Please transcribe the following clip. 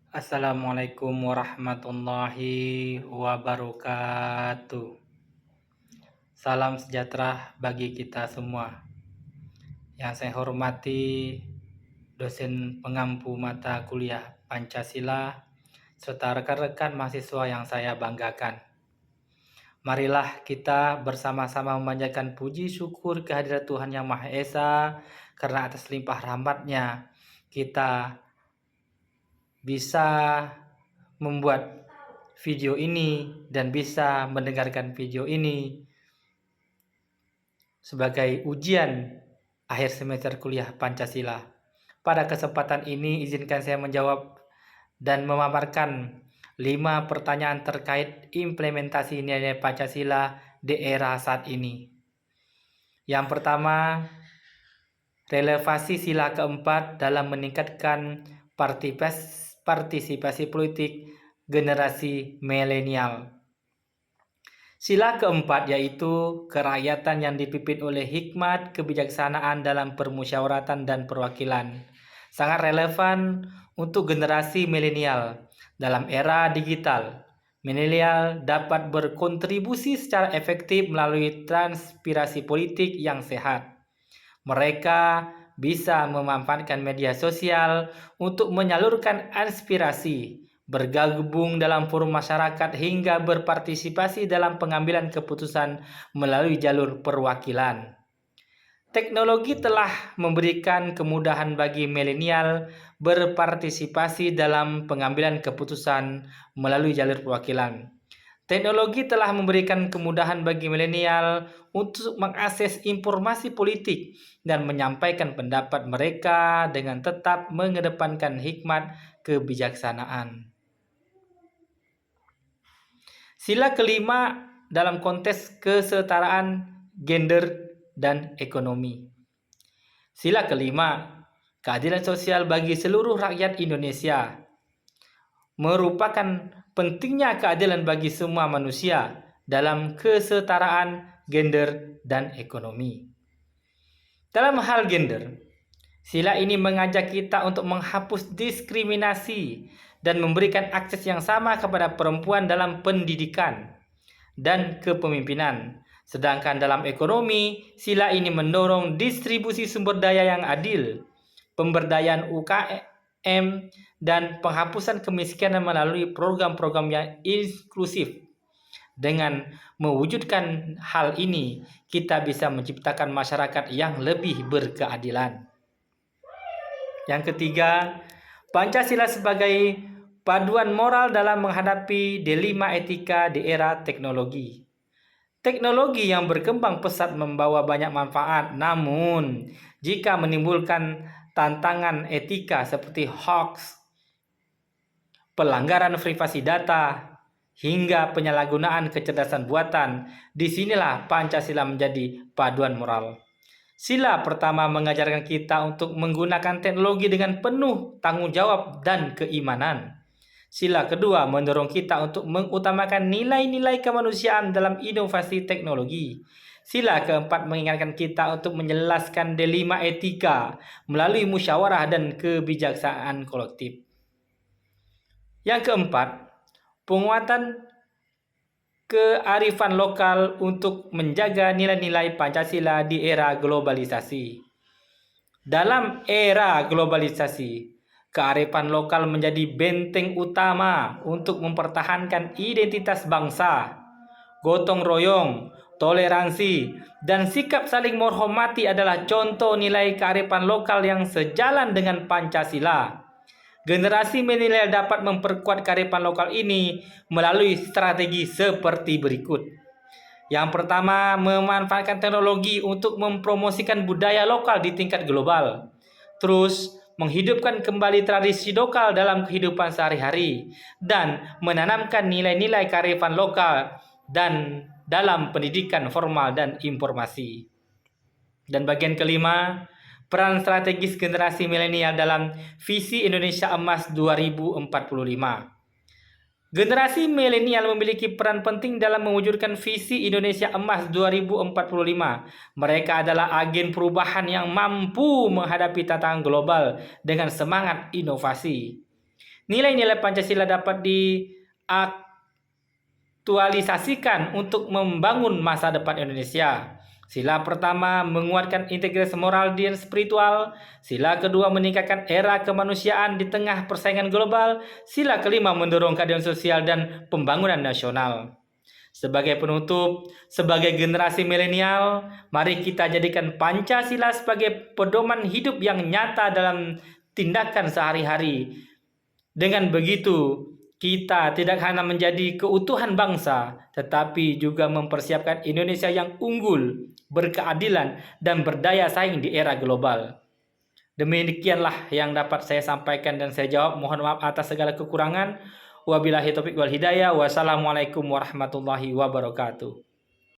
Assalamualaikum warahmatullahi wabarakatuh. Salam sejahtera bagi kita semua. Yang saya hormati dosen pengampu mata kuliah Pancasila serta rekan-rekan mahasiswa yang saya banggakan. Marilah kita bersama-sama memanjatkan puji syukur kehadirat Tuhan Yang Maha Esa karena atas limpah rahmat-Nya kita bisa membuat video ini dan bisa mendengarkan video ini sebagai ujian akhir semester kuliah Pancasila. Pada kesempatan ini izinkan saya menjawab dan memaparkan 5 pertanyaan terkait implementasi nilai Pancasila di era saat ini. Yang pertama, relevansi sila keempat dalam meningkatkan partisipasi politik generasi milenial. Sila keempat yaitu kerakyatan yang dipimpin oleh hikmat kebijaksanaan dalam permusyawaratan dan perwakilan. Sangat relevan untuk generasi milenial. Dalam era digital, milenial dapat berkontribusi secara efektif melalui transpirasi politik yang sehat. Mereka bisa memanfaatkan media sosial untuk menyalurkan aspirasi, bergabung dalam forum masyarakat hingga berpartisipasi dalam pengambilan keputusan melalui jalur perwakilan. Teknologi telah memberikan kemudahan bagi milenial berpartisipasi dalam pengambilan keputusan melalui jalur perwakilan. Teknologi telah memberikan kemudahan bagi milenial untuk mengakses informasi politik dan menyampaikan pendapat mereka dengan tetap mengedepankan hikmat kebijaksanaan. Sila kelima dalam konteks kesetaraan gender dan ekonomi. Sila kelima, keadilan sosial bagi seluruh rakyat Indonesia merupakan pentingnya keadilan bagi semua manusia dalam kesetaraan gender dan ekonomi. Dalam hal gender, sila ini mengajak kita untuk menghapus diskriminasi dan memberikan akses yang sama kepada perempuan dalam pendidikan dan kepemimpinan. Sedangkan dalam ekonomi, sila ini mendorong distribusi sumber daya yang adil, pemberdayaan UKM, dan penghapusan kemiskinan melalui program-program yang inklusif. Dengan mewujudkan hal ini, kita bisa menciptakan masyarakat yang lebih berkeadilan. Yang ketiga, Pancasila sebagai paduan moral dalam menghadapi dilema etika di era teknologi. Teknologi yang berkembang pesat membawa banyak manfaat, namun jika menimbulkan tantangan etika seperti hoax, pelanggaran privasi data, hingga penyalahgunaan kecerdasan buatan, disinilah Pancasila menjadi paduan moral. Sila pertama mengajarkan kita untuk menggunakan teknologi dengan penuh tanggung jawab dan keimanan. Sila kedua mendorong kita untuk mengutamakan nilai-nilai kemanusiaan dalam inovasi teknologi. Sila keempat mengingatkan kita untuk menjelaskan dilema etika melalui musyawarah dan kebijaksanaan kolektif. Yang keempat, penguatan kearifan lokal untuk menjaga nilai-nilai Pancasila di era globalisasi. Dalam era globalisasi, kearifan lokal menjadi benteng utama untuk mempertahankan identitas bangsa. Gotong royong, toleransi, dan sikap saling menghormati adalah contoh nilai kearifan lokal yang sejalan dengan Pancasila. Generasi milenial dapat memperkuat kearifan lokal ini melalui strategi seperti berikut. Yang pertama, memanfaatkan teknologi untuk mempromosikan budaya lokal di tingkat global. Terus, menghidupkan kembali tradisi lokal dalam kehidupan sehari-hari dan menanamkan nilai-nilai kearifan lokal dan dalam pendidikan formal dan informasi. Dan bagian kelima, peran strategis generasi milenial dalam visi Indonesia Emas 2045. Generasi milenial memiliki peran penting dalam mewujudkan visi Indonesia Emas 2045. Mereka adalah agen perubahan yang mampu menghadapi tantangan global dengan semangat inovasi. nilai-nilai Pancasila dapat diaktualisasikan untuk membangun masa depan Indonesia. Sila pertama menguatkan integritas moral dan spiritual. Sila kedua meningkatkan era kemanusiaan di tengah persaingan global. Sila kelima mendorong keadilan sosial dan pembangunan nasional. Sebagai penutup, sebagai generasi milenial, mari kita jadikan Pancasila sebagai pedoman hidup yang nyata dalam tindakan sehari-hari. Dengan begitu, kita tidak hanya menjadi keutuhan bangsa, tetapi juga mempersiapkan Indonesia yang unggul, berkeadilan, dan berdaya saing di era global. Demikianlah yang dapat saya sampaikan dan saya jawab. Mohon maaf atas segala kekurangan. Wabillahi taufiq wal hidayah. Wassalamualaikum warahmatullahi wabarakatuh.